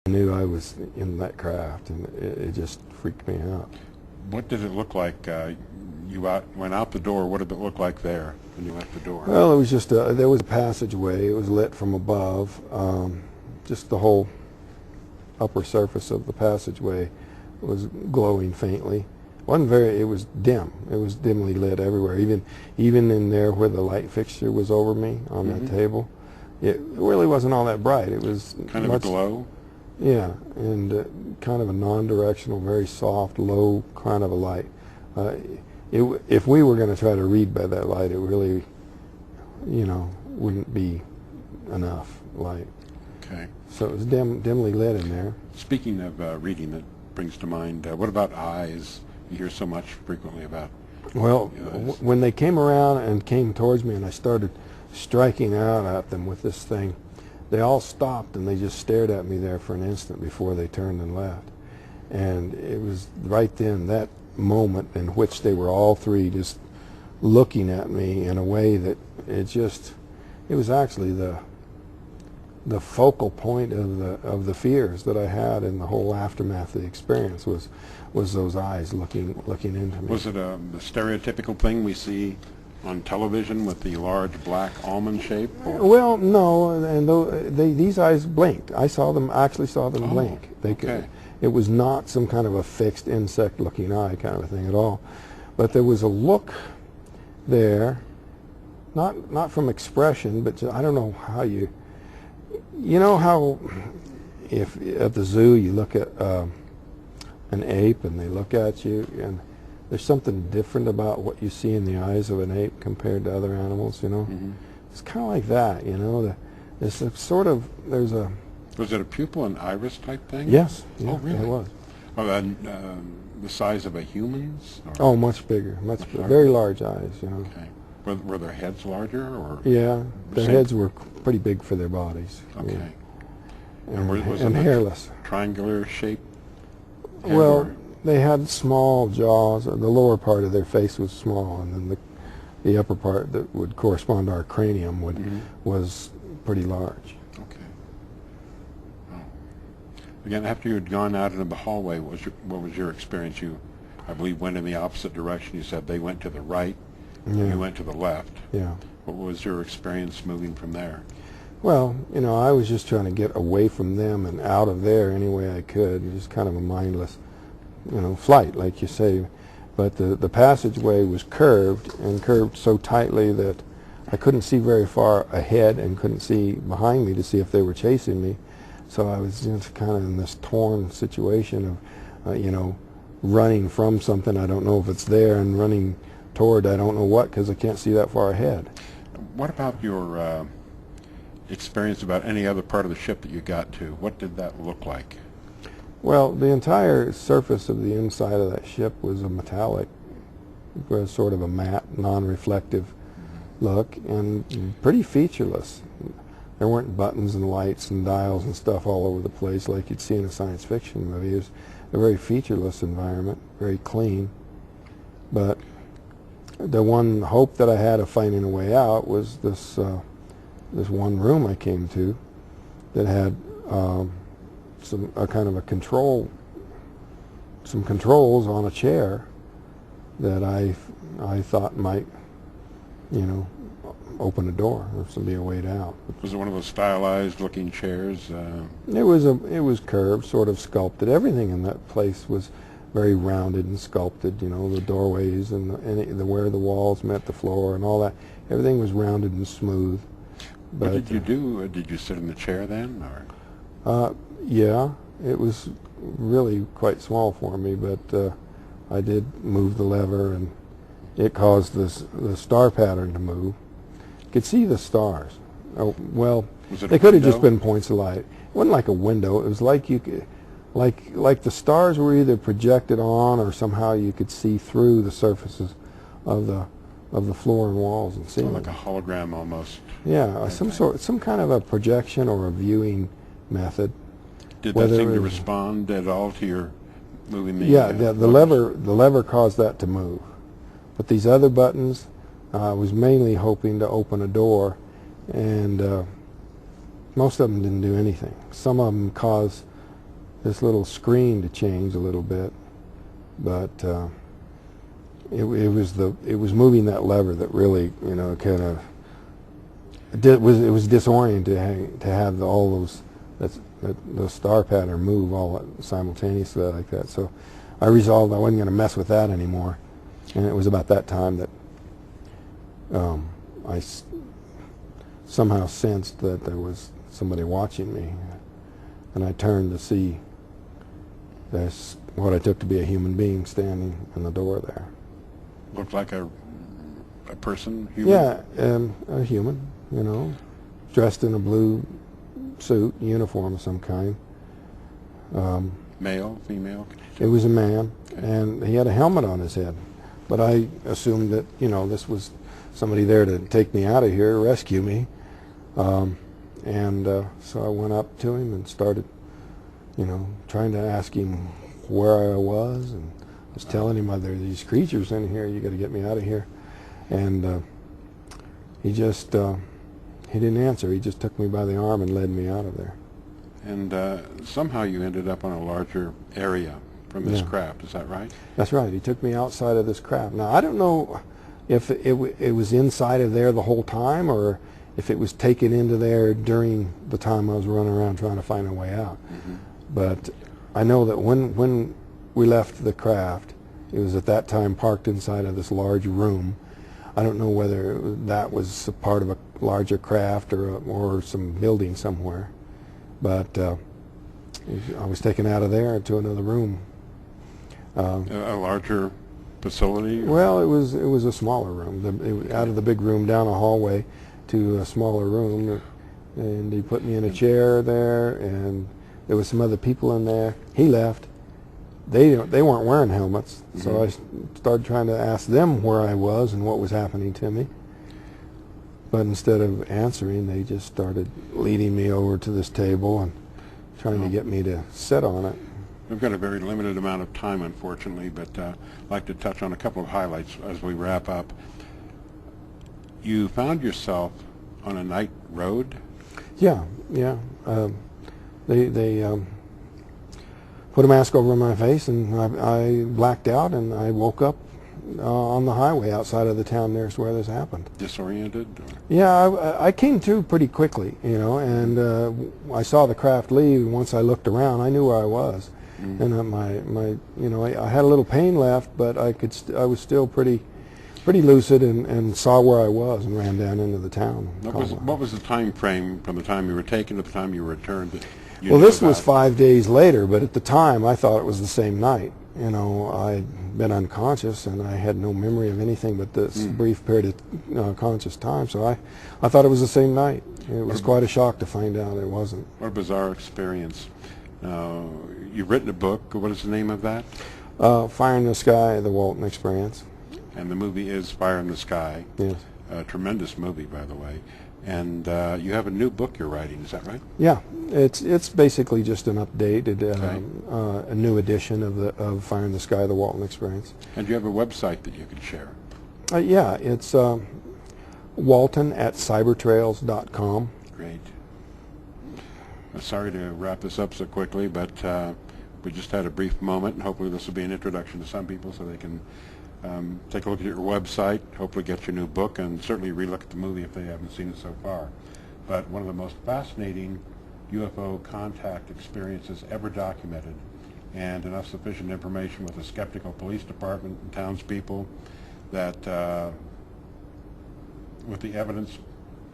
I knew I was in that craft, and it just freaked me out. What did it look like? You went out the door. What did it look like there when you left the door? Well, it was just there was a passageway. It was lit from above. Just the whole upper surface of the passageway was glowing faintly. It was dim. It was dimly lit everywhere. Even in there where the light fixture was over me on that table, it really wasn't all that bright. It was kind of a glow. Yeah, and kind of a non-directional, very soft, low kind of a light. If we were going to try to read by that light, it really, wouldn't be enough light. Okay. So it was dimly lit in there. Speaking of reading, that brings to mind, what about eyes? You hear so much frequently about. Well, when they came around and came towards me and I started striking out at them with this thing, they all stopped and they just stared at me there for an instant before they turned and left. And it was right then, that moment in which they were all three just looking at me in a way that it was actually the focal point of the fears that I had in the whole aftermath of the experience was those eyes looking into me. Was it the stereotypical thing we see on television with the large black almond shape? Or? Well, no, and these eyes blinked. I actually saw them blink. Okay. It was not some kind of a fixed insect-looking eye kind of thing at all, but there was a look there, not from expression, but I don't know how you know how if at the zoo you look at an ape and they look at you and there's something different about what you see in the eyes of an ape compared to other animals, It's kind of like that, There's a sort of, Was it a pupil and iris type thing? Yes. Yeah, oh, really? It was. Well, then, the size of a human's? Or? Oh, much bigger. Very large eyes, Okay. Were their heads larger? Or yeah, their heads were pretty big for their bodies. Okay. Yeah. Was and it hairless. Triangular shape? Well, they had small jaws. The lower part of their face was small, and then the upper part that would correspond to our cranium was pretty large. Okay. Oh. Again, after you had gone out into the hallway, what was your experience? You, I believe, went in the opposite direction. You said they went to the right. Yeah. You went to the left. Yeah. What was your experience moving from there? Well, I was just trying to get away from them and out of there any way I could. Just kind of a mindless, flight, like you say. But the passageway was curved, and curved so tightly that I couldn't see very far ahead and couldn't see behind me to see if they were chasing me. So I was just kind of in this torn situation of, running from something I don't know if it's there and running toward I don't know what because I can't see that far ahead. What about your experience about any other part of the ship that you got to? What did that look like? Well, the entire surface of the inside of that ship was a metallic, sort of a matte, non-reflective look, and pretty featureless. There weren't buttons and lights and dials and stuff all over the place like you'd see in a science fiction movie. It was a very featureless environment, very clean. But the one hope that I had of finding a way out was this one room I came to that had some controls on a chair that I thought might, open a door or be a way out. Was it one of those stylized looking chairs? It was curved, sort of sculpted. Everything in that place was very rounded and sculpted. The doorways and where the walls met the floor and all that. Everything was rounded and smooth. But what did you do? Did you sit in the chair then, or? Yeah, it was really quite small for me, but I did move the lever, and it caused the star pattern to move. You could see the stars. Oh, well, they could have just been points of light. It wasn't like a window. It was like you could, like the stars were either projected on, or somehow you could see through the surfaces of the floor and walls and ceiling. So like a hologram almost. Yeah, some kind of a projection or a viewing method. Did that seem to respond at all to your moving the? Yeah, the lever caused that to move, but these other buttons, I was mainly hoping to open a door, and most of them didn't do anything. Some of them caused this little screen to change a little bit, but it was moving that lever that really, you know, kind of it was disorienting to have all those the star pattern move all simultaneously like that. So I resolved I wasn't going to mess with that anymore, and it was about that time that I somehow sensed that there was somebody watching me, and I turned to see there's what I took to be a human being standing in the door there. Looked like a person? Human? Yeah, a human, you know, dressed in a blue suit, uniform of some kind. Male, female? It was a man, okay. And he had a helmet on his head. But I assumed that, you know, this was somebody there to take me out of here, rescue me. So I went up to him and started, you know, trying to ask him where I was, and was telling him, there are these creatures in here, you got to get me out of here. And he just, he didn't answer. He just took me by the arm and led me out of there. And somehow you ended up on a larger area from this craft, is that right? That's right. He took me outside of this craft. Now, I don't know if it was inside of there the whole time, or if it was taken into there during the time I was running around trying to find a way out. Mm-hmm. But I know that when we left the craft, it was at that time parked inside of this large room. I don't know whether that was a part of a larger craft or some building somewhere, but I was taken out of there into another room. A larger facility? Well, it was a smaller room. Out of the big room down a hallway to a smaller room, and he put me in a chair there, and there was some other people in there. He left. They weren't wearing helmets, so I started trying to ask them where I was and what was happening to me. But instead of answering, they just started leading me over to this table and trying to get me to sit on it. We've got a very limited amount of time, unfortunately, but I'd like to touch on a couple of highlights as we wrap up. You found yourself on a night road? Yeah. They put a mask over my face, and I blacked out, and I woke up on the highway outside of the town nearest where this happened. Disoriented? Or? Yeah, I came to pretty quickly, you know, and I saw the craft leave, and once I looked around, I knew where I was. And you know, I had a little pain left, but I was still pretty lucid, and saw where I was and ran down into the town. What was the time frame from the time you were taken to the time you returned? Well, this was 5 days later, but at the time I thought it was the same night. You know, I'd been unconscious, and I had no memory of anything but this brief period of conscious time, so I thought it was the same night. It was quite a shock to find out it wasn't. What a bizarre experience. You've written a book. What is the name of that? Fire in the Sky, The Walton Experience. And the movie is Fire in the Sky. Yes. A tremendous movie, by the way. And you have a new book you're writing, is that right? Yeah, it's basically just an updated, a new edition of Fire in the Sky, The Walton Experience. And you have a website that you can share? Yeah, it's walton@cybertrails.com. Great. Sorry to wrap this up so quickly, but we just had a brief moment, and hopefully this will be an introduction to some people so they can take a look at your website, hopefully get your new book, and certainly relook at the movie if they haven't seen it so far. But one of the most fascinating UFO contact experiences ever documented, and enough sufficient information with a skeptical police department and townspeople that with the evidence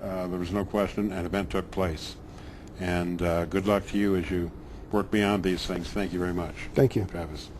there was no question an event took place. And good luck to you as you work beyond these things. Thank you very much. Thank you. Travis.